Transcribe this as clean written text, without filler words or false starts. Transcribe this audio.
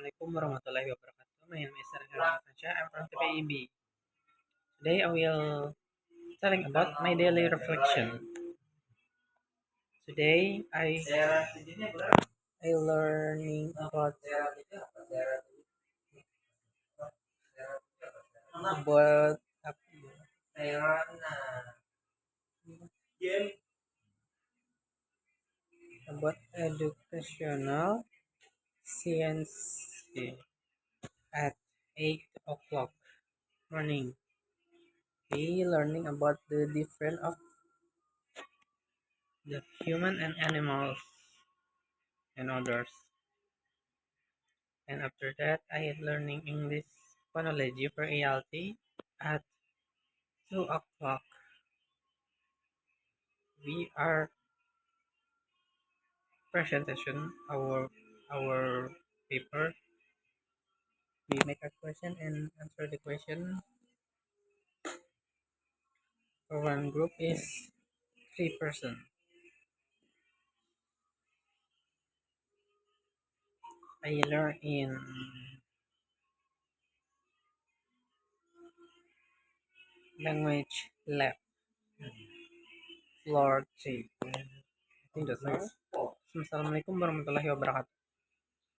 Assalamualaikum warahmatullahi wabarakatuh. My name is Sergio Sancha. I'm from TPEB. Today I will telling about my daily reflection. Today I learning about about educational science at 8 o'clock morning. We learning about the different of the human and animals and others. And after that, I am learning English phonology for ALT at 2 o'clock. We are presentation our paper. We make a question and answer the question. For one group is 3 person. I learn in language lab floor 3. I think that's all. Assalamualaikum warahmatullahi wabarakatuh.